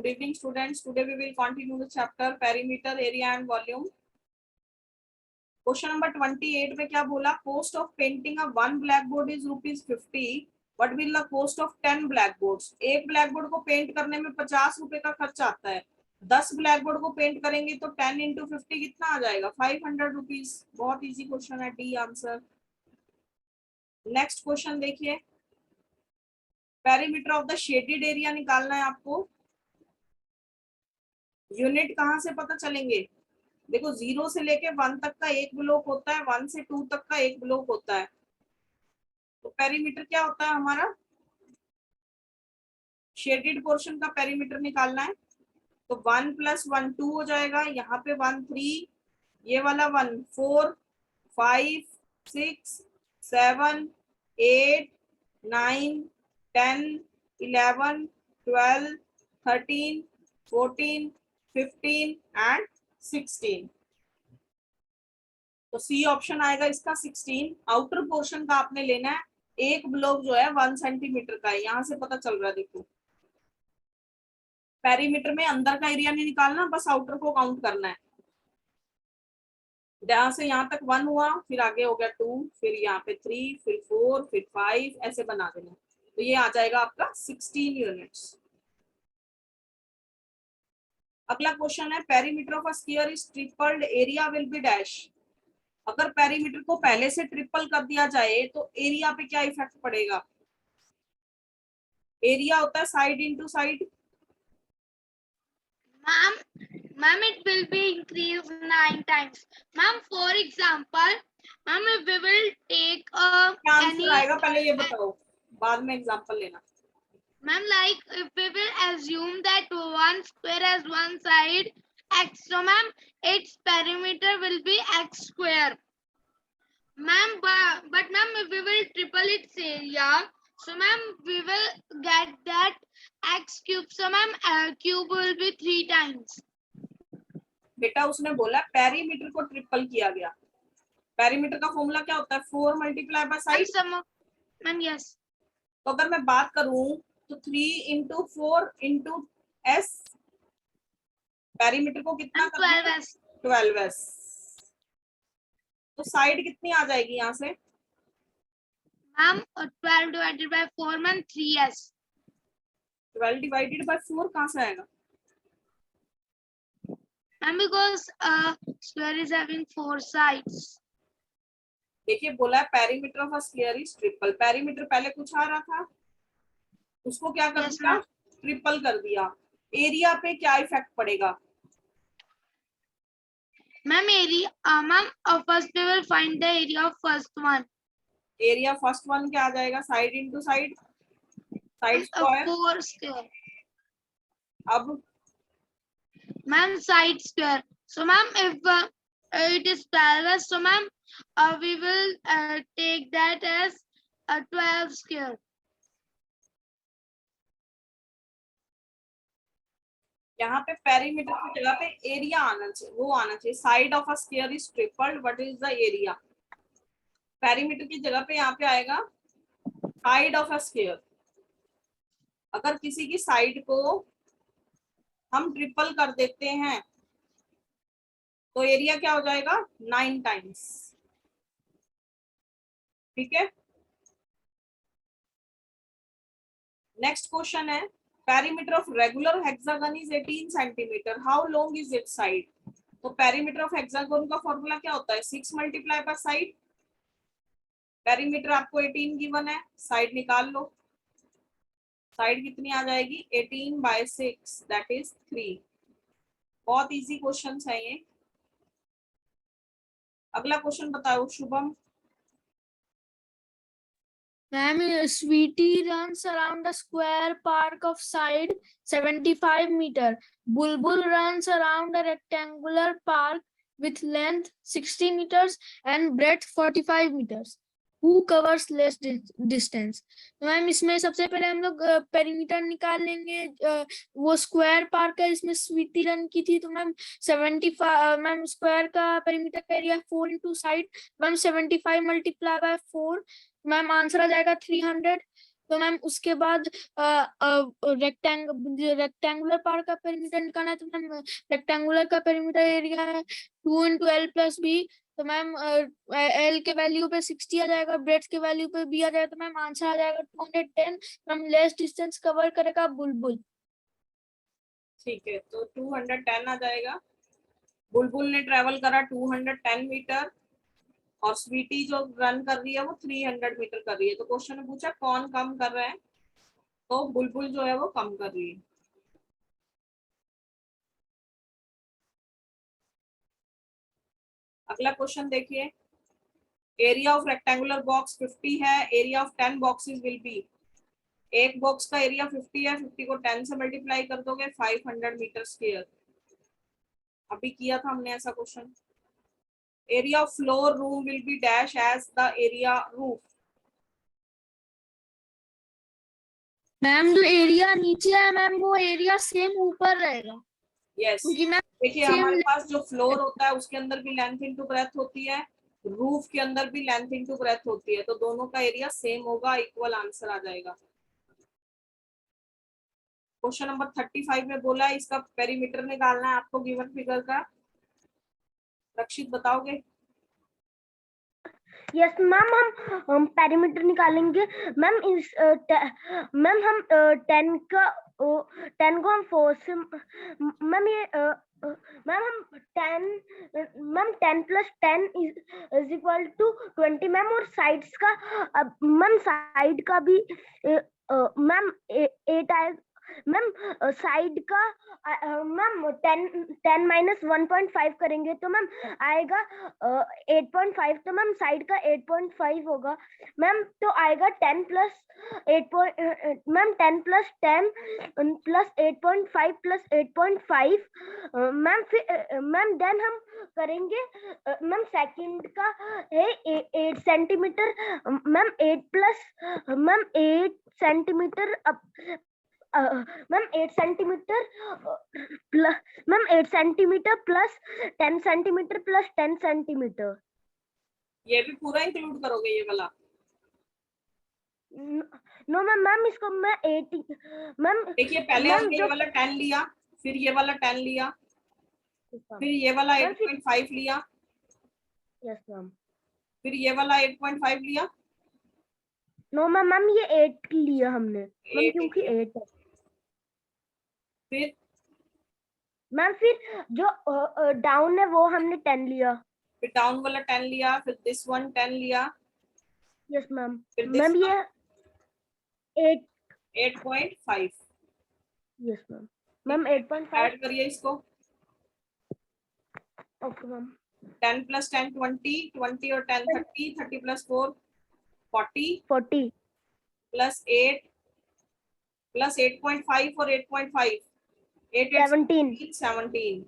evening students. Today we will continue the chapter perimeter, area and volume. Question number 28 में क्या बोला? Cost of painting a one blackboard is ₹50. What will the cost of 10 blackboards? एक blackboard को paint करने में 50 रुपए का खर्च आता है. 10 blackboard को पेंट करेंगे तो 10 into 50 कितना आ जाएगा? 500 रुपीज. बहुत इजी क्वेश्चन है. D answer. नेक्स्ट क्वेश्चन देखिए. Perimeter of the shaded area निकालना है आपको. यूनिट कहां से पता चलेंगे? देखो 0 से लेके 1 तक का एक ब्लॉक होता है, 1 से 2 तक का एक ब्लॉक होता है. तो पेरीमीटर क्या होता है हमारा? शेडेड पोर्शन का पेरीमीटर निकालना है. तो 1 + 1 2 हो जाएगा. यहाँ पे 1 3, ये वाला 1 4 5 6 7 8 9 10 11 12 13 14 15 एंड 16. तो सी ऑप्शन आएगा इसका 16. आउटर पोर्शन का आपने लेना है. एक ब्लॉक जो है 1 सेंटीमीटर का है. यहां से पता चल रहा है. देखो पेरीमीटर में अंदर का एरिया नहीं निकालना, बस आउटर को काउंट करना है. यहां से यहां तक 1 हुआ, फिर आगे हो गया 2, फिर यहाँ पे 3, फिर 4, फिर 5, ऐसे बना देना. तो ये आ जाएगा आपका 16 यूनिट्स. अगला क्वेश्चन है perimeter of a sphere is tripled, area will be dash. अगर पेरीमीटर को पहले से ट्रिपल कर दिया जाए तो एरिया पे क्या इफेक्ट पड़ेगा? एरिया होता है side into side. Ma'am, it will be increased 9 times. Ma'am, for example, ma'am, if we will take क्या आंसर आएगा पहले ये बताओ, बाद में एग्जांपल लेना. Ma'am, like if we will assume that one square has one side x, so ma'am, its perimeter will be x square. Ma'am, but ma'am, if we will triple its area, so ma'am, we will get that x cube. So ma'am, cube will be 3 times. बेटा उसने बोला perimeter को triple किया गया. Perimeter का formula क्या होता है? 4 × साइड. Ma'am yes. तो अगर मैं बात करूं तो 3 × 4 × s. पेरीमीटर को कितना? 12s. 12s. तो साइड कितनी आ जाएगी यहाँ से? Ma'am 12 divided by 4 ma'am 3s. 12 divided by 4 कहाँ से आएगा? Ma'am because square is having 4 sides. देखिए बोला है perimeter of a sphere is triple. Perimeter पहले कुछ आ रहा था, उसको क्या कर दिया? ट्रिपल कर दिया. एरिया पे क्या इफेक्ट पड़ेगा? Ma'am area ma'am first we will find the area of first one. Area first one क्या आ जाएगा? Side into side, side square. 4 square. अब ma'am side square. So ma'am if it is 12, so ma'am we will take that as 12 square. यहाँ पे perimeter की जगह पे area आना चाहिए, वो आना चाहिए. Side of a sphere is tripled, what is the area? Perimeter की जगह पे यहाँ पे आएगा साइड ऑफ अ स्फीयर. अगर किसी की साइड को हम ट्रिपल कर देते हैं तो एरिया क्या हो जाएगा? 9 टाइम्स. ठीक है. नेक्स्ट क्वेश्चन है perimeter of regular hexagon is 18 centimetre. How long is it side? तो पेरीमीटर ऑफ हेक्सागन का फॉर्मूला क्या होता है? 6 × साइड. पेरीमीटर आपको 18 गिवन है, साइड निकाल लो. साइड कितनी आ जाएगी? 18/6 दैट इज 3. बहुत इजी क्वेश्चन है ये. अगला क्वेश्चन बताओ Shubham. Ma'am, Sweetie runs around a square park of side 75 meter. Bulbul runs around a rectangular park with length 60 meters and breadth 45 meters. Who covers less distance? तो ma'am इसमें सबसे पहले हम लोग पेरीमीटर निकाल लेंगे. वो स्क्वायर पार्क है, इसमें स्वीटी रन की थी, तो मैम 75. मैम स्क्वायर का पेरीमीटर का area 4 × side. Ma'am 75 × 4. Ma'am answer आ जाएगा 300. तो मैम उसके बाद रेक्टेंगुलर पार्क का पेरीमीटर निकालना है, तो मैम रेक्टेंगुलर का पेरीमीटर एरिया है 2 into L+B। तो मैम L के वैल्यू पे 60 आ जाएगा, ब्रेड्थ के वैल्यू पे B आ जाएगा, तो मैम आंसर आ जाएगा 210। मैम लेस डिस्टेंस कवर करेगा बुलबुल। ठीक है, तो 210 आ जाएगा। बुलबुल ने ट्रेवल करा 210 मीटर और स्वीटी जो रन कर रही है वो 300 मीटर कर रही है। तो क्वेश्चन ने पूछा कौन कम कर रहा है, तो बुलबुल जो है वो कम कर रही है। अगला क्वेश्चन देखिए, एरिया ऑफ रेक्टेंगुलर बॉक्स 50 है, area of 10 boxes will be. एक बॉक्स का एरिया 50 है, 50 को 10 से मल्टीप्लाई कर दोगे 500 मीटर स्क्वायर। अभी किया था हमने ऐसा question. Area of floor room will be dash as the area roof. Ma'am जो एरिया नीचे है मैम वो एरिया सेम ऊपर रहेगा, यस, क्योंकि मैम देखिए सेम। हमारे पास जो फ्लोर होता है उसके अंदर भी लेंथ इनटू ब्रेथ होती है, रूफ के अंदर भी लेंथ इनटू ब्रेथ होती है, तो दोनों का एरिया सेम होगा, इक्वल आंसर आ जाएगा। क्वेश्चन नंबर 35 में बोला है इसका पेरीमीटर निकालना है आपको गिवन फिगर का। रक्षित बताओगे? यस मैम, हम पेरीमीटर निकालेंगे मैम। इस मैम हम 10 को हम 4 से मैम ये मैम हम 10 + 10 इज इक्वल टू 20 मैम। और साइड्स का मैम साइड का भी मैम 8 आएगा मैम। साइड का मैम 10 - 1.5 करेंगे तो मैम आएगा 8.5। तो मैम साइड का 8.5 होगा मैम, तो आएगा 10 + 8 मैम 10 + 10 + 8.5 + 8.5 मैम। फिर मैम देन हम करेंगे मैम सेकंड का है 8 centimetre ma'am. 8 centimetre ma'am 8 centimetre plus ma'am 8 centimetre plus 10 centimetre plus 10 centimetre. ये भी पूरा इंक्लूड करोगे ये वाला? नो मैम, मैम इसको मैं 8 मैम। देखिए पहले हमने ये वाला 10 लिया, फिर ये वाला 10 लिया, फिर ये वाला 8.5 लिया, यस मैम। फिर ये वाला 8.5 लिया। नो मैम, मैम ये 8 लिया हमने मैम, 8 क्योंकि लिया। 8 है फिर मैम। फिर जो डाउन है वो हमने 10 लिया। फिर डाउन वाला 10 लिया, फिर दिस वन 10 लिया, यस मैम। फिर मैम दिस ये 8 8.5। Yes ma'am. मैम 8.5 ऐड करिए इसको। Okay ma'am. 10 + 10 20, 20 और 10 30, 30 + 4 40 40 प्लस 8 प्लस 8.5 और 8.5 8 17 17।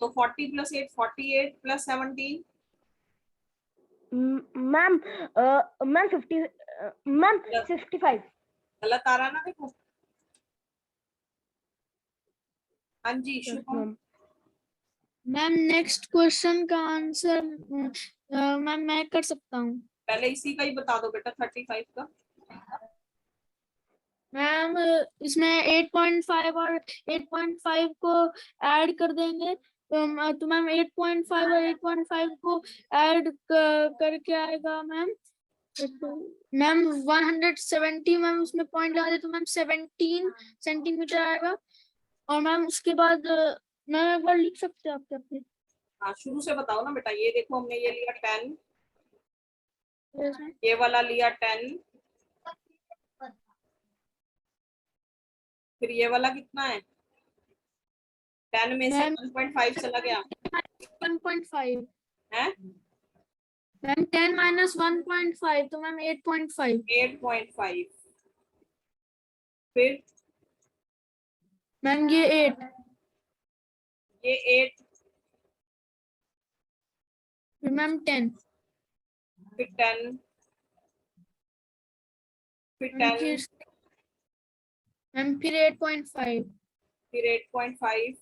तो 40 + 8 48 प्लस 17 मैम मैम 50 मैम 65। गलत आ रहा ना, देखो। हाँ जी yes Shubham. Ma'am. Ma'am next question का आंसर मैम मैं कर सकता हूँ। पहले इसी का ही बता दो बेटा 35 का। मैम इसमें 8.5 और 8.5 को ऐड कर देंगे, तो मैम 8.5 और 8.5 को ऐड करके आएगा मैम। मैम 170 मैम उसमें पॉइंट लगा दे तो मैम 17 सेंटीमीटर आएगा। और मैम उसके बाद मैम एक बार लिख सकते हैं आप क्या प्लीज? हाँ शुरू से बताओ ना बेटा। ये देखो हमने ये लिया 10, Yes, ma'am. ये वाला लिया 10, फिर ये वाला कितना है? 10 में से मैम 1.5 चला गया 1.5 है, मैम 10 - 1.5 तो मैम 8.5। 8.5। फिर मैम ये 8, ये 8, फिर मैम 10, फिर 10, फिर मैम 10, फिर 8.5, फिर 8.5,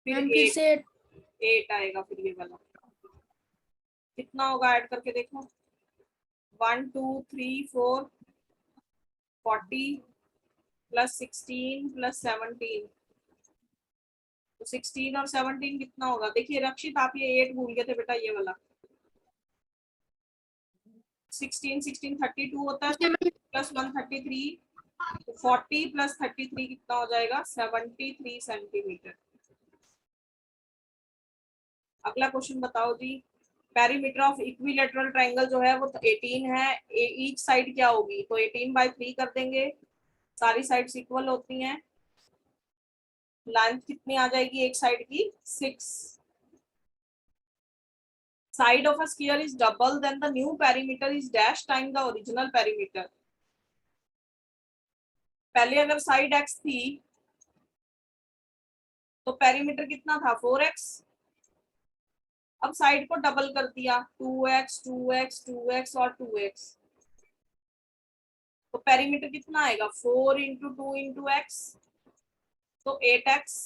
फिर मैम फिर 8, से 8 आएगा फिर ये वाला। कितना होगा ऐड करके देखो? 1 2 3 4 40 प्लस 16 प्लस 17, तो 16 और 17 कितना होगा? देखिए रक्षित आप ये 8 भूल गए थे बेटा, ये वाला 16 16 32 होता है, प्लस 1 33, तो 40 प्लस 33 कितना हो जाएगा? 73 सेंटीमीटर। अगला क्वेश्चन बताओ जी। पेरीमीटर ऑफ इक्विलेटरल ट्रायंगल जो है वो 18 है, ईच साइड क्या होगी? तो 18/3 कर देंगे, सारी साइड्स इक्वल होती हैं। लेंथ कितनी आ जाएगी एक साइड की? 6। Side of a sphere is double then the new perimeter is dash times the original perimeter. पहले अगर साइड x थी तो पेरीमीटर कितना था? 4x। अब साइड को डबल कर दिया, 2x 2x 2x और 2x, तो पेरीमीटर कितना आएगा? 4 इंटू 2 इंटू एक्स, तो 8x।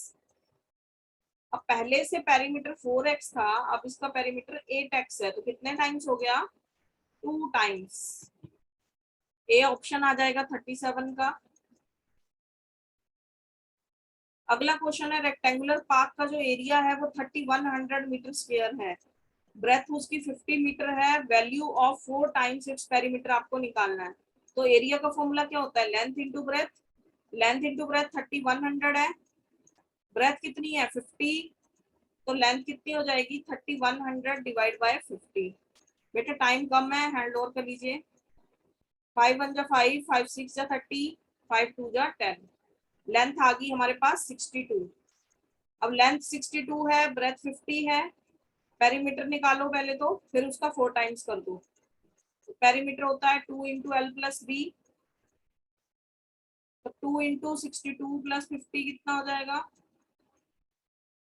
अब पहले से पेरीमीटर 4x था, अब इसका पेरीमीटर 8x है, तो कितने टाइम्स हो गया? 2 टाइम्स। ए ऑप्शन आ जाएगा 37 का। अगला क्वेश्चन है, रेक्टेंगुलर पार्क का जो एरिया है वो 3100 मीटर स्क्वायर है, ब्रेथ उसकी 50 मीटर है, value of 4 times its perimeter आपको निकालना है। तो एरिया का फॉर्मूला क्या होता है? Length into breadth. Length into breadth 3100 है, ब्रेथ कितनी है? 50, तो लेंथ कितनी हो जाएगी? 3100 डिवाइड बाय 50। बेटा टाइम कम है, हैंड ओवर कर लीजिए। 5 1 जा 5, 5 6 जा 30, 5 2 जा 10। लेंथ आ गई हमारे पास 62। अब लेंथ 62 है, ब्रेथ 50 है, पेरीमीटर निकालो पहले, तो फिर उसका 4 टाइम्स कर दो। तो पेरीमीटर होता है 2 इंटू एल प्लस बी, तो 2 इंटू 62 प्लस 50 कितना हो जाएगा?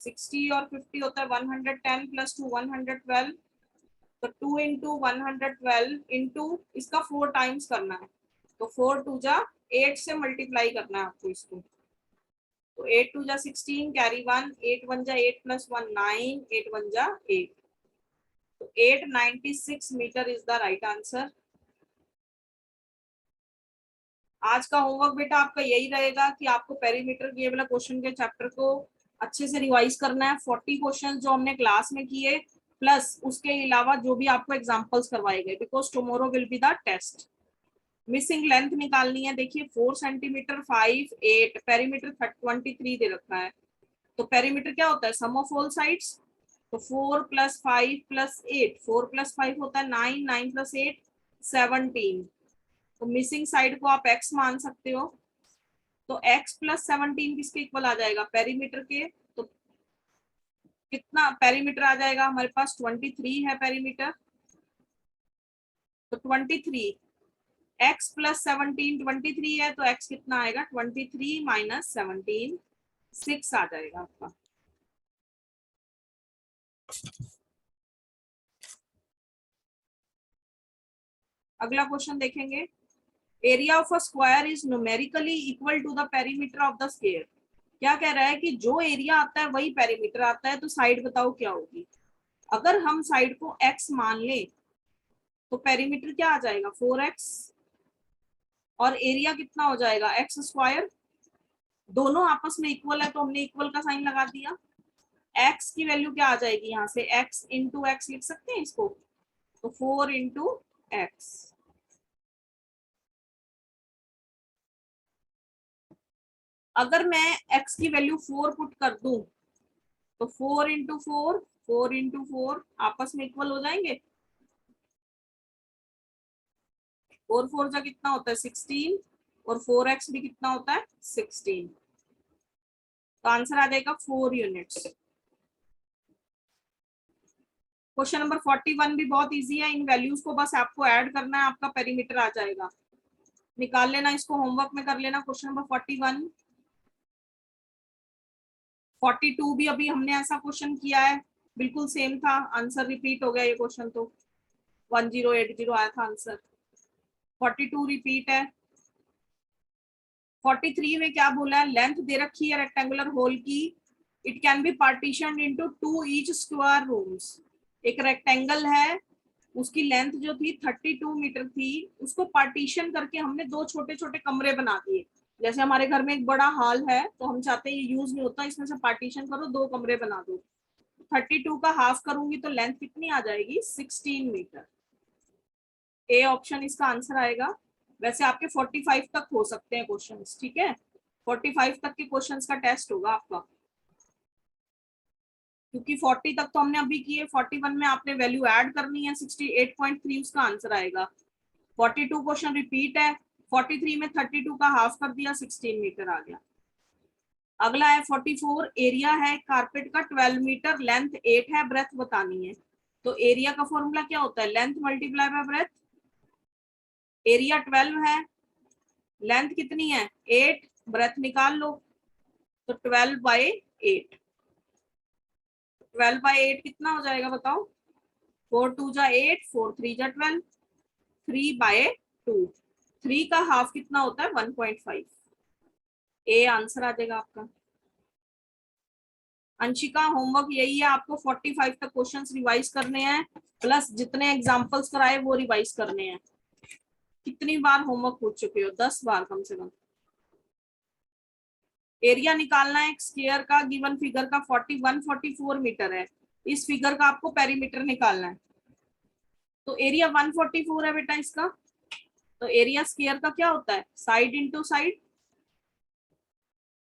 60 और 50 होता है 110 प्लस 2 112, तो 2 इंटू 112 इंटू इसका 4 टाइम्स करना है, तो 4 2 जा 8 से मल्टीप्लाई करना है आपको इसको, तो 8 2 जा 16, कैरी 1, 8 1 जा 8 प्लस 1 9, 8 1 जा 8, तो 896 metre is the right answer. आज का होमवर्क बेटा आपका यही रहेगा कि आपको पेरीमीटर ये वाला क्वेश्चन के चैप्टर को अच्छे से रिवाइज करना है। 40 क्वेश्चन जो हमने क्लास में किए, प्लस उसके अलावा जो भी आपको एग्जांपल्स करवाए गए, because tomorrow will be the test. Missing length निकालनी है। देखिए 4 सेंटीमीटर 5 8, पेरीमीटर 23 दे रखा है, तो पेरीमीटर क्या होता है? सम ऑफ ऑल साइड्स, तो 4 प्लस 5 प्लस 8, 4 प्लस 5 होता है 9, 9 प्लस 8 17, तो मिसिंग साइड को आप x मान सकते हो, तो x प्लस 17 किसके इक्वल आ जाएगा? पेरीमीटर के। तो कितना पेरीमीटर आ जाएगा हमारे पास? 23 है पेरीमीटर, तो 23 x प्लस 17 23 है, तो x कितना आएगा? 23 माइनस 17 6 आ जाएगा आपका। अगला क्वेश्चन देखेंगे, area of a square is numerically equal to the perimeter of the square. क्या कह रहा है कि जो एरिया आता है वही पेरीमीटर आता है, तो साइड बताओ क्या होगी? अगर हम साइड को x मान ले तो पेरीमीटर क्या आ जाएगा? 4x, और एरिया कितना हो जाएगा? X square. दोनों आपस में इक्वल है तो हमने इक्वल का साइन लगा दिया। x की वैल्यू क्या आ जाएगी? यहाँ से x इंटू एक्स लिख सकते हैं इसको, तो 4 इंटू एक्स। अगर मैं x की वैल्यू 4 पुट कर दूं तो 4 इंटू 4 4 इंटू 4 आपस में इक्वल हो जाएंगे। 4 4 जा कितना होता है? 16, और 4x भी कितना होता है? 16, तो आंसर आ जाएगा 4 यूनिट्स। क्वेश्चन नंबर 41 भी बहुत इजी है, इन वैल्यूज को बस आपको ऐड करना है, आपका पेरीमीटर आ जाएगा। निकाल लेना, इसको होमवर्क में कर लेना। क्वेश्चन नंबर 41 42 भी अभी हमने ऐसा क्वेश्चन किया है, बिल्कुल सेम था, आंसर रिपीट हो गया। ये क्वेश्चन तो 1080 आया था आंसर, 42 रिपीट है। 43 में क्या बोला है? लेंथ दे रखी है रेक्टेंगुलर होल की, it can be partition into 2 each square rooms. एक रेक्टेंगल है उसकी लेंथ जो थी 32 मीटर थी, उसको पार्टीशन करके हमने दो छोटे छोटे कमरे बना दिए। जैसे हमारे घर में एक बड़ा हॉल है, तो हम चाहते हैं ये यूज नहीं होता, इसमें से पार्टीशन करो, दो कमरे बना दो। 32 का हाफ करूंगी तो लेंथ कितनी आ जाएगी, 16 मीटर। ए ऑप्शन इसका आंसर आएगा। वैसे आपके 45 तक हो सकते हैं क्वेश्चंस, ठीक है, 45 तक के क्वेश्चंस का टेस्ट होगा आपका, क्योंकि 40 तक तो हमने अभी किए, 41 में आपने वैल्यू ऐड करनी है, 68.3 उसका आंसर आएगा। 42 क्वेश्चन रिपीट है, 43 में 32 का हाफ कर दिया, 16 मीटर आ गया। अगला है 44, एरिया है कारपेट का 12 मीटर, लेंथ 8 है, ब्रेथ बतानी है। तो एरिया का फॉर्मूला क्या होता है, length multiply by breath. Area 12 है, लेंथ कितनी है 8, ब्रेथ निकाल लो, तो 12/8। 12/8 कितना हो जाएगा बताओ, 4 2 जा 8, 4 3 जा 12, 3/2। 3 का हाफ कितना होता है 1.5। ए आंसर आ जाएगा आपका। अंशिका होमवर्क यही है, आपको 45 तक क्वेश्चंस रिवाइज करने हैं, प्लस जितने एग्जांपल्स कराए वो रिवाइज करने हैं। कितनी बार होमवर्क हो चुके हो, 10 बार कम से कम। एरिया निकालना है एक स्क्वायर का, गिवन फिगर का 144 मीटर है, इस फिगर का आपको पेरीमीटर निकालना है। तो एरिया 144 है बेटा इसका, तो एरिया स्क्वायर का क्या होता है, साइड इंटू साइड।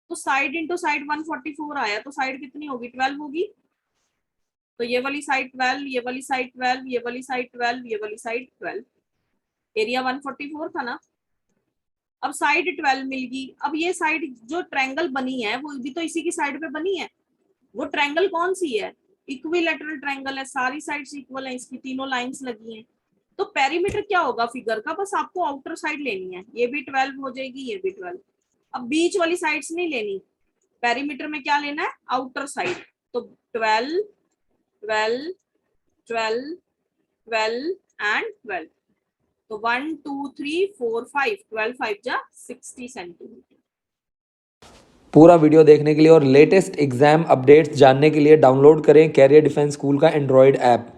तो साइड इंटू साइड 144 आया, तो साइड कितनी होगी 12 होगी। तो ये वाली साइड 12, ये वाली साइड 12, ये वाली साइड 12, ये वाली साइड 12, एरिया 144 था ना। अब साइड 12 मिल गई। अब ये साइड जो ट्रायंगल बनी है वो भी तो इसी की साइड पे बनी है। वो ट्रायंगल कौन सी है, इक्विलैटरल ट्रायंगल है, सारी साइड्स इक्वल है, इसकी तीनों लाइंस लगी हैं। तो पेरीमीटर क्या होगा फिगर का, बस आपको आउटर साइड लेनी है, ये भी 12 हो जाएगी, ये भी 12। अब बीच वाली साइड्स नहीं लेनी, पेरीमीटर में क्या लेना है, आउटर साइड। तो 12 12 12 12 एंड 12, तो 1 2 3 4 5, 12 5 जा 60 सेंटीमीटर। पूरा वीडियो देखने के लिए और लेटेस्ट एग्जाम अपडेट्स जानने के लिए डाउनलोड करें कैरियर डिफेंस स्कूल का एंड्रॉयड ऐप।